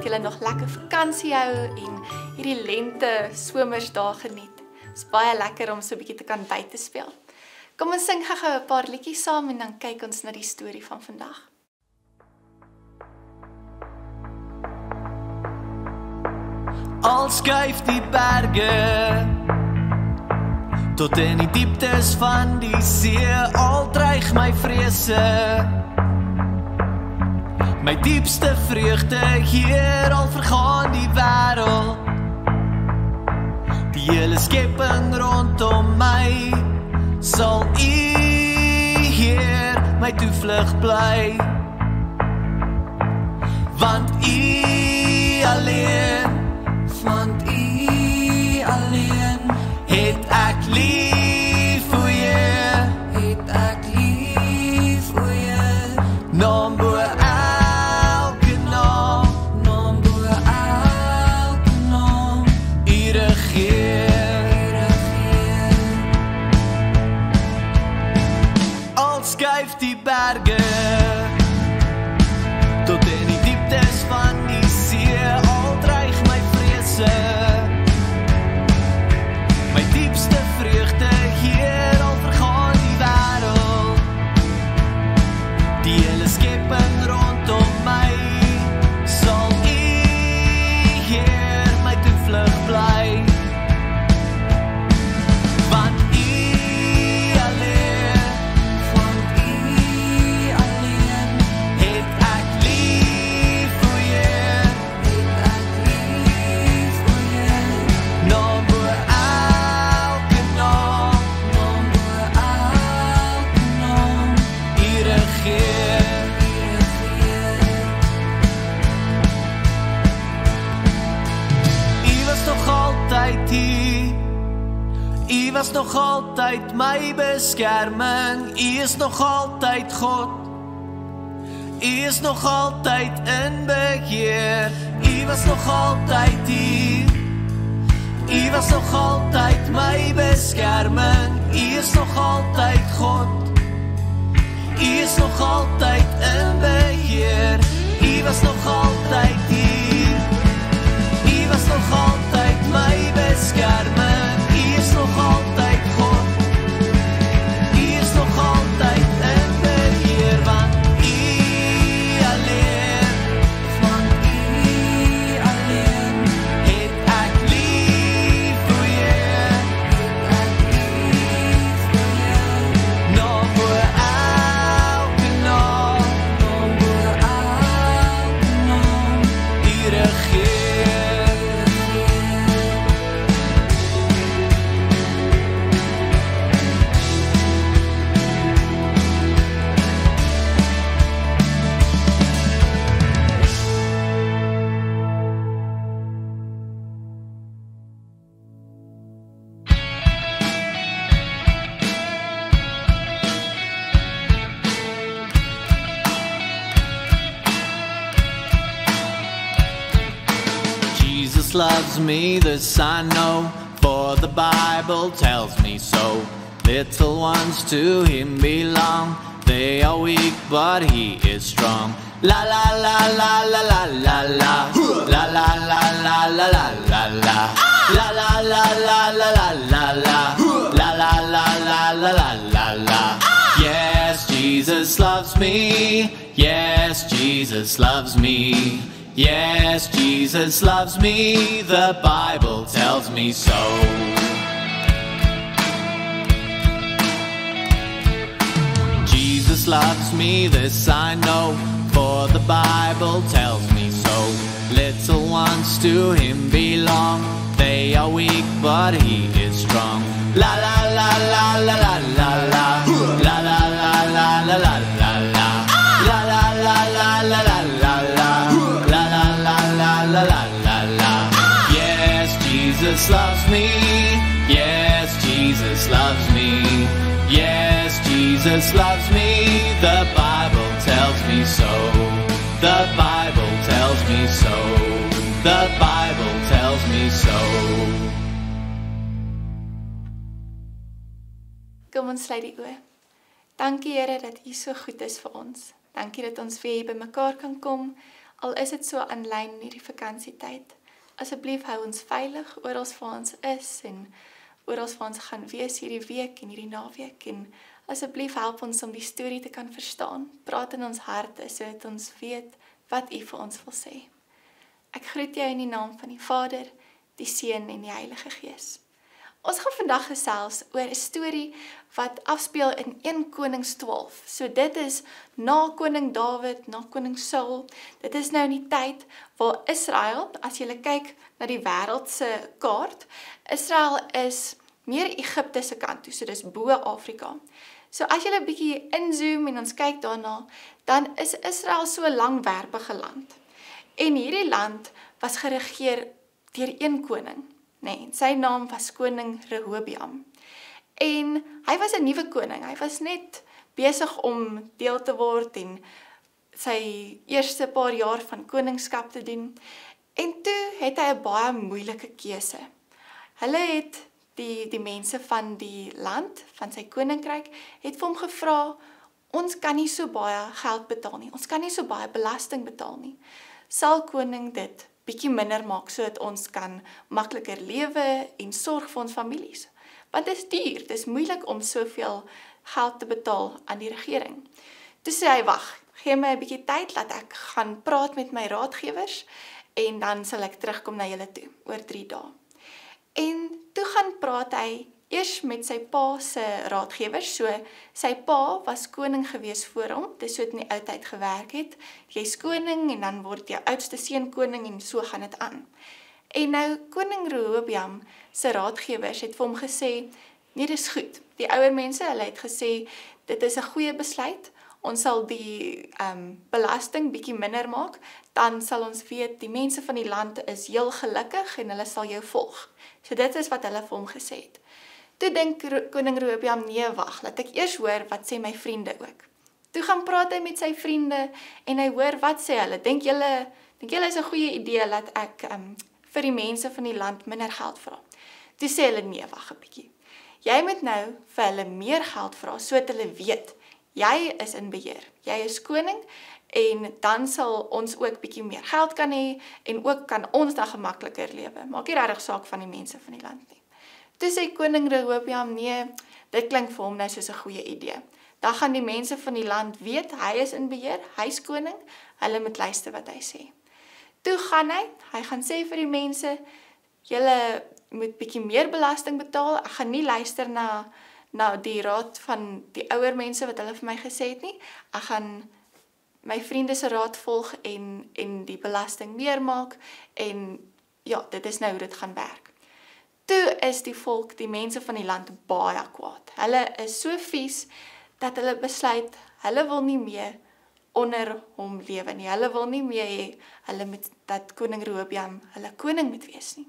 dat julle nog lekker vakansie hou en hierdie lente somersdae geniet. Dit is baie lekker om so 'n bietjie te kan buite speel. Kom ons sing gou 'n paar liedjies saam en dan kyk ons na die storie van vandag. Al skuif die berge tot in die dieptes van die see, al dreig my vrese. My diepste vreugde hier, al vergaan die wêreld. Die hele skepping rondom my sal U, Heer, my toevlug bly. Want U alleen het ek lief vir jou, naam bo elke naam, U regeer. Al skuif die berge tot in die dieptes van die see, al dreig my vrese. My diepste vreugde hier, al vergaan die wêreld. Die hele skepping rondom my sal U, Heer, my toevlug bly. Want U alleen het ek lief vir jou, naam bo elke naam, U regeer. U was nog altyd hier, U was nog altyd my beskerming, U is nog altyd God, U is nog altyd in beheer. U was nog altyd hier, U was nog altyd my beskerming, U is nog altyd God, U is nog altyd in beheer. U was nog altyd hier, U was nog altyd my beskerming, U is nog altyd God, U is nog altyd in beheer. Want U alleen het ek lief vir jou, naam bo elke naam, U regeer. Jesus loves me, this I know, for the Bible tells me so. Little ones to Him belong, they are weak but He is strong. La la la la la la la la, la la la la la la la la, la la la la la la la la, la la la la la la la la. Yes, Jesus loves me, yes, Jesus loves me. Yes, Jesus loves me, the Bible tells me so. Jesus loves me, this I know, for the Bible tells me so. Little ones to Him belong, they are weak but He is strong. La la la la la la la la, la la la la la la la la, la la la la la la la la, la la la la la la la la. Yes, Jesus loves me, yes, Jesus loves me. Yes, Jesus loves me, the Bible tells me so. The Bible tells me so. The Bible tells me so. Kom ons sluit die oë. Dankie Here dat U so goed is vir ons. Dankie dat ons weer hier bymekaar kan kom. al is dit so aanlyn in hierdie vakansietyd. Asseblief hou ons veilig oral waar ons is en oral waar ons gaan wees hierdie week en hierdie naweek en asseblief help ons om die storie te kan verstaan. Praat in ons harte sodat ons weet wat U vir ons wil sê. Ek groet jou in die naam van die Vader, die Seun en die Heilige Gees. Ons gaan vandag gesels oor 'n storie wat afspeel in 1 Konings 12. So dit is na koning Dawid, na koning Saul. Dit is nou in die tyd waar Israel, as jy kyk na die wêreld se kaart, Israel is meer Egipte se kant toe, so dis bo Afrika. So as jy 'n bietjie inzoom en ons kyk daarna, dan is Israel so 'n langwerpige land. En hierdie land was geregeer deur 1 koning. Nee, sy naam was koning Rehoboam. En hy was 'n nuwe koning. Hy was net besig om deel te word en sy eerste paar jaar van koningskap te doen. En toe het hy 'n baie moeilike keuse. Hulle het die mense van die land, van sy koninkryk, het vir hom gevra, ons kan nie so baie geld betaal nie. Ons kan nie so baie belasting betaal nie. Sal koning dit bietjie minder maak sodat ons kan makliker lewe en sorg vir ons families. Want dit is duur, dit is moeilik om soveel geld te betaal aan die regering. Toe sê hy, wag, gee my 'n bietjie tyd, laat ek gaan praat met my raadgewers en dan sal ek terugkom na julle toe oor 3 dae. En toe gaan praat hy eers met sy pa se raadgewers, so sy pa was koning gewees voor hom, dis so het in die ou tyd gewerk het, jy's koning en dan word jou oudste seun koning en so gaan dit aan. En nou koning Rehoboam se raadgewers het vir hom gesê, nee dis goed, die ouer mense, hulle het gesê, dit is 'n goeie besluit, ons sal die belasting bietjie minder maak, dan sal ons weet, die mense van die land is heel gelukkig en hulle sal jou volg. So dit is wat hulle vir hom gesê het. Toe dink koning Rehoboam, nee wag, laat ek eers hoor wat sê my vriende ook. Toe gaan praat hy met sy vriende en hy hoor wat sê hulle. Dink julle is 'n goeie idee dat ek vir die mense van die land minder geld vra. Toe sê hulle nee, wag 'n bietjie. Jy moet nou vir hulle meer geld vra sodat hulle weet jy is in beheer. Jy is koning en dan sal ons ook bietjie meer geld kan hê en ook kan ons dan gemakliker lewe. Maak nie regtig saak van die mense van die land nie. Toe sê koning Rehoboam, nee, dit klink vir hom nou soos 'n goeie idee. Dan gaan die mense van die land weet, hy is in beheer, hy's koning, hulle moet luister wat hy sê. Toe gaan hy gaan sê vir die mense, julle moet bietjie meer belasting betaal, ek gaan nie luister na die raad van die ouer mense wat hulle vir my gesê het nie, ek gaan my vriende se raad volg en die belasting meer maak, en ja, dit is nou hoe dit gaan werk. Toe is die volk, die mense van die land baie kwaad. Hulle is so vies, dat hulle besluit, hulle wil nie meer onder hom lewe nie. Hulle wil nie meer hê, dat koning Rehoboam hulle koning moet wees nie.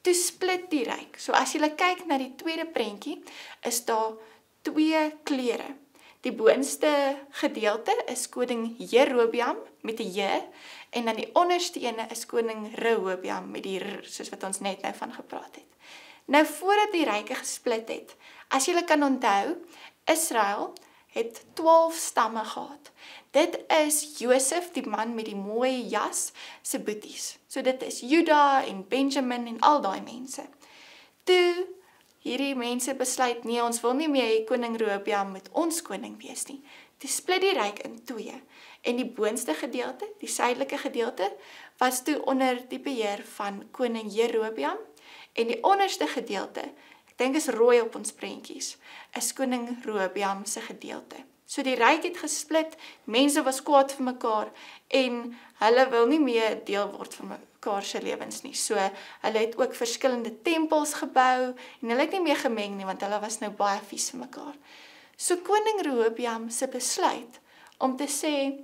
Toe split die ryk. So as jy kyk na die tweede prentjie, is daar 2 kleure. Die boonste gedeelte is koning Jerobeam met die J, en dan die onderste ene is koning Rehoboam met die R, soos wat ons net nou van gepraat het. Nou voordat die ryke gesplit het, as jy kan onthou, Israel het 12 stamme gehad. Dit is Josef, die man met die mooie jas, se boeties. So dit is Juda en Benjamin en al daai mense. Toe hierdie mense besluit, nee, ons wil nie meer koning Rehoboam met ons koning wees nie. Toe split die ryk in 2. En die boonste gedeelte, die suidelike gedeelte, was toe onder die beheer van koning Jerobeam. En die onderste gedeelte, ek dink is rooi op ons prentjies, is koning Rehoboam se gedeelte. So die ryk het gesplit, mense was kwaad vir mekaar, en hulle wil nie meer deel word van mekaar se lewens nie. So hulle het ook verskillende tempels gebou, en hulle het nie meer gemeng nie, want hulle was nou baie vies vir mekaar. So koning Rehoboam se besluit om te sê,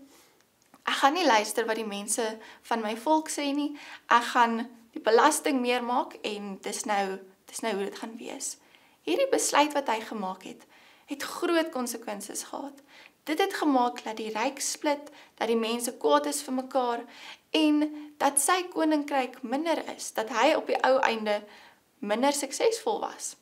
ek gaan nie luister wat die mense van my volk sê nie, ek gaan die belasting meer maak, en dis nou hoe dit gaan wees. Hierdie besluit wat hy gemaak het groot konsekwensies gehad. Dit het gemaak dat die ryk split, dat die mense kwaad is vir mekaar, en dat sy koninkryk minder is, dat hy op die ou einde minder suksesvol was.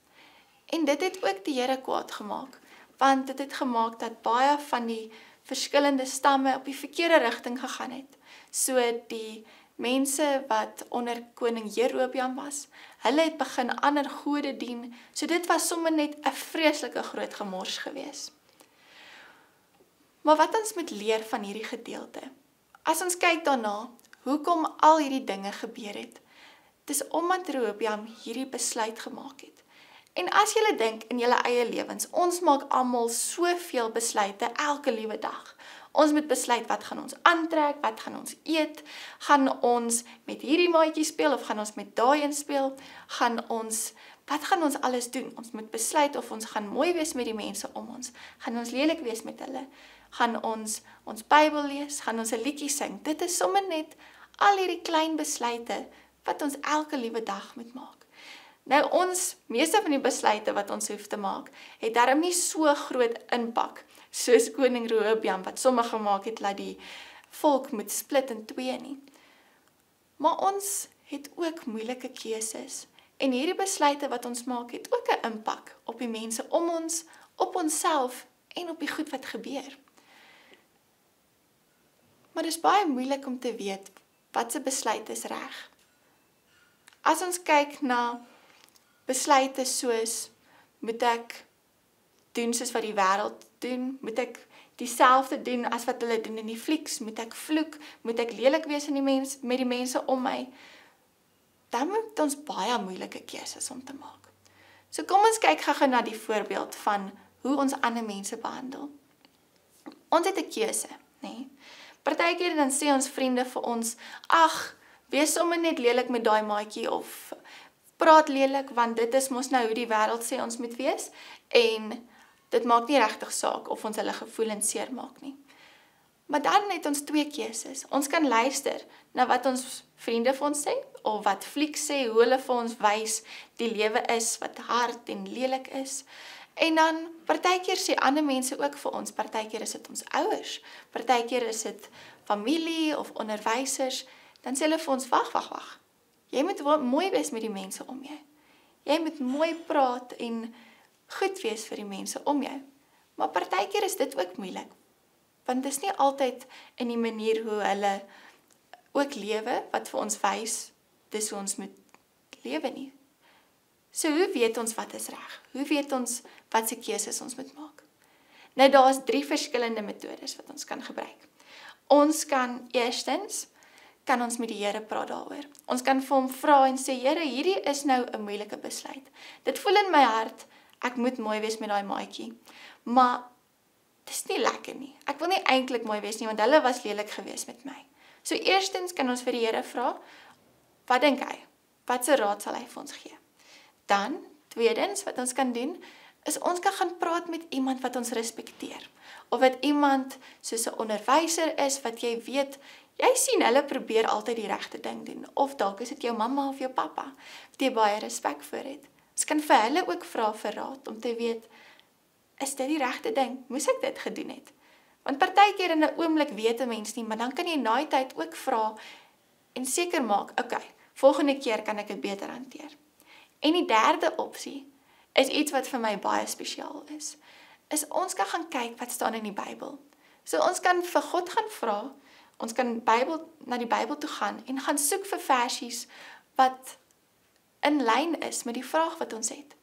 En dit het ook die Here kwaad gemaak, want dit het gemaak dat baie van die verskillende stamme op die verkeerde rigting gegaan het. So die mense wat onder koning Jerobeam was, hulle het begin ander gode dien, so dit was sommer net 'n vreeslike groot gemors gewees. Maar wat ons moet leer van hierdie gedeelte, as ons kyk daarna, hoekom al hierdie dinge gebeur het, dis omdat Rehoboam hierdie besluit gemaak het. En as julle dink in julle eie lewens, ons maak almal soveel besluite elke liewe dag. Ons moet besluit wat gaan ons aantrek, wat gaan ons eet, gaan ons met hierdie maatjie speel of gaan ons met daai een speel, wat gaan ons alles doen? Ons moet besluit of ons gaan mooi wees met die mense om ons, gaan ons lelik wees met hulle, gaan ons Bybel lees, gaan ons 'n liedjie sing. Dit is sommer net al hierdie klein besluite wat ons elke liewe dag moet maak. Nou ons, meeste van die besluite wat ons hoef te maak, het daarom nie so groot impak soos koning Rehoboam wat sommer gemaak het dat die volk moet split in twee nie. Maar ons het ook moeilike keuses en hierdie besluite wat ons maak het ook 'n impak op die mense om ons, op onsself en op die goed wat gebeur. Maar dit is baie moeilik om te weet wat se besluit is reg. As ons kyk na besluite soos, moet ek doen soos wat die wêreld doen, moet ek dieselfde doen as wat hulle doen in die flieks, moet ek vloek, moet ek lelik wees met die mense om my, dan moet ons baie moeilike keuses om te maak. So kom ons kyk gou na die voorbeeld van hoe ons ander mense behandel. Ons het 'n keuse, nê? Partykeer dan sê ons vriende vir ons, ag, wees sommer net lelik met daai maatjie of praat lelik, want dit is mos nou hoe die wêreld sê ons moet wees, en dit maak nie regtig saak of ons hulle gevoelens seer maak nie. Maar dan het ons twee keuses. Ons kan luister na wat ons vriende vir ons sê, of wat fliek sê, hoe hulle vir ons wys die lewe is, wat hard en lelik is. En dan, partykeer sê ander mense ook vir ons, partykeer is dit ons ouers, partykeer is dit familie of onderwysers, dan sê hulle vir ons, wag. Jy moet mooi wees met die mense om jou. Jy moet mooi praat en goed wees vir die mense om jou. Maar partykeer is dit ook moeilik, want dit is nie altyd in die manier hoe hulle ook lewe, wat vir ons wys, dis hoe ons moet lewe nie. So hoe weet ons wat is reg? Hoe weet ons wat se keuses ons moet maak? Nou daar is 3 verskillende metodes wat ons kan gebruik. Ons kan eerstens, kan ons met die Here praat daaroor. Ons kan vir hom vra en sê, Here, hierdie is nou 'n moeilike besluit. Dit voel in my hart, ek moet mooi wees met daai maatjie, maar dit is nie lekker nie. Ek wil nie eintlik mooi wees nie, want hulle was lelik geweest met my. So eerstens kan ons vir die Here vra, wat dink hy? Wat se raad sal hy vir ons gee? Dan, tweedens, wat ons kan doen, is ons kan gaan praat met iemand wat ons respekteer. Of wat iemand soos 'n onderwyser is, wat jy weet, jy sien hulle probeer altyd die regte ding doen. Of dalk is dit jou mamma of jou pappa, wat jy baie respek vir het. Ons kan vir hulle ook vra vir raad, om te weet, is dit die regte ding? Moes ek dit gedoen het? Want partykeer in 'n oomblik weet 'n mens nie, maar dan kan jy na die tyd ook vra, en seker maak, okay, volgende keer kan ek dit beter hanteer. En die derde opsie, is iets wat vir my baie spesiaal is ons kan gaan kyk wat staan in die Bybel. So ons kan vir God gaan vra, ons kan na die Bybel toe gaan, en gaan soek vir versies, wat in lyn is met die vraag wat ons het.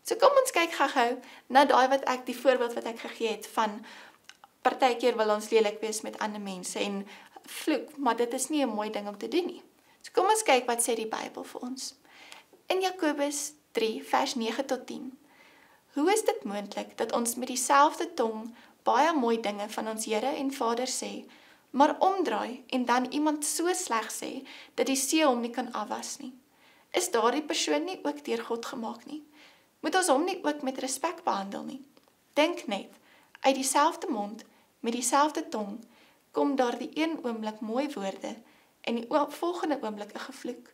So kom ons kyk gou na die voorbeeld wat ek gegee het, van partykeer wil ons lelik wees met ander mense, en vloek, maar dit is nie 'n mooi ding om te doen nie. So kom ons kyk wat sê die Bybel vir ons. In Jakobus 3, vers 9 tot 10. Hoe is dit moontlik dat ons met dieselfde tong baie mooi dinge van ons Here en Vader sê, maar omdraai en dan iemand so sleg sê, dat die see hom nie kan afwas nie? Is daardie persoon nie ook deur God gemaak nie? Moet ons hom nie ook met respek behandel nie? Dink net, uit dieselfde mond, met dieselfde tong, kom daar die een oomblik mooi woorde, en die volgende oomblik 'n gevloek.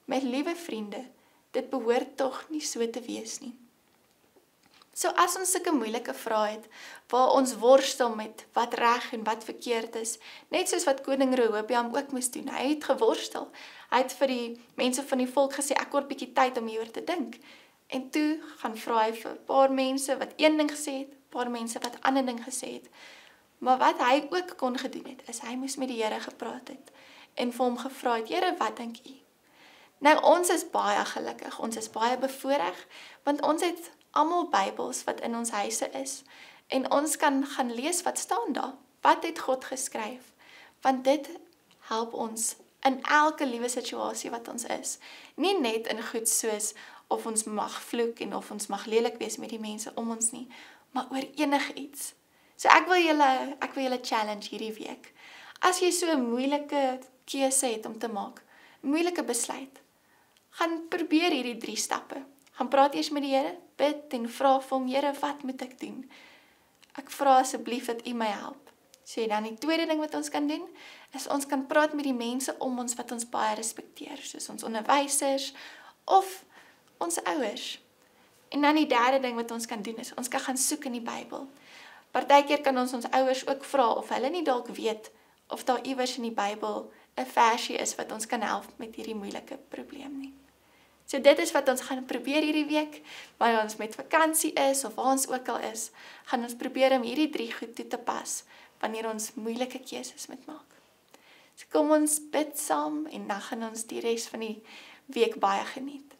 My liewe vriende, dit behoort tog nie so te wees nie. So as ons sulke moeilike vrae het, waar ons worstel met wat reg en wat verkeerd is, net soos wat koning Rehoboam ook moes doen, hy het geworstel, hy het vir die mense van die volk gesê, ek kort bietjie tyd om hieroor te dink, en toe gaan vra hy vir 'n paar mense wat een ding gesê het, 'n paar mense wat 'n ander ding gesê het, Maar wat hy ook kon gedoen het, is hy moes met die Here gepraat het en vir hom gevra het, Here, wat dink u? Nou, ons is baie gelukkig, ons is baie bevoorreg, want ons het almal Bybels wat in ons huise is, en ons kan gaan lees wat staan daar. Wat het God geskryf? Want dit help ons in elke liewe situasie wat ons is. Nie net in goed soos of ons mag vloek en of ons mag lelik wees met die mense om ons nie, maar oor enigiets. So ek wil julle challenge hierdie week. As jy so 'n moeilike keuse het om te maak, 'n moeilike besluit, gaan probeer hierdie 3 stappe. Gaan praat eers met die Here, bid en vra vir hom, Here, wat moet ek doen? Ek vra asseblief dat u my help. So dan die tweede ding wat ons kan doen, is ons kan praat met die mense om ons wat ons baie respekteer, soos ons onderwysers of ons ouers. En dan die derde ding wat ons kan doen is, ons kan gaan soek in die Bybel. Partykeer kan ons ouers ook vra of hulle nie dalk weet of daar iewers in die Bybel 'n versie is wat ons kan help met hierdie moeilike probleem nie. So dit is wat ons gaan probeer hierdie week, waar ons met vakansie is of waar ons ook al is, gaan ons probeer om hierdie 3 goed toe te pas wanneer ons moeilike keuses moet maak. So kom ons bid saam en dan gaan ons die res van die week baie geniet.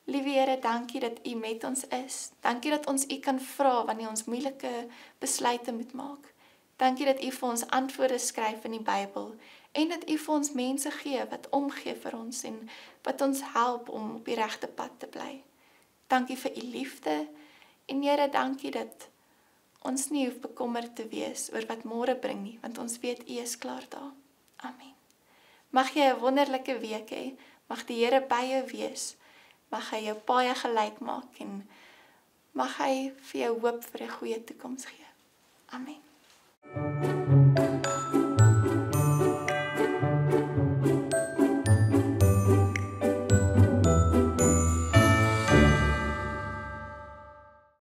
Liewe Here, dankie dat u met ons is. Dankie dat ons u kan vra wanneer ons moeilike besluite moet maak. Dankie dat u vir ons antwoorde skryf in die Bybel en dat u vir ons mense gee wat omgee vir ons en wat ons help om op die regte pad te bly. Dankie vir u liefde en Here, dankie dat ons nie hoef bekommerd te wees oor wat môre bring nie, want ons weet u is klaar daar. Amen. Mag jy 'n wonderlike week hê. Mag die Here by jou wees. Mag hy jou paaie gelyk maak en mag hy vir jou hoop vir 'n goeie toekoms gee. Amen.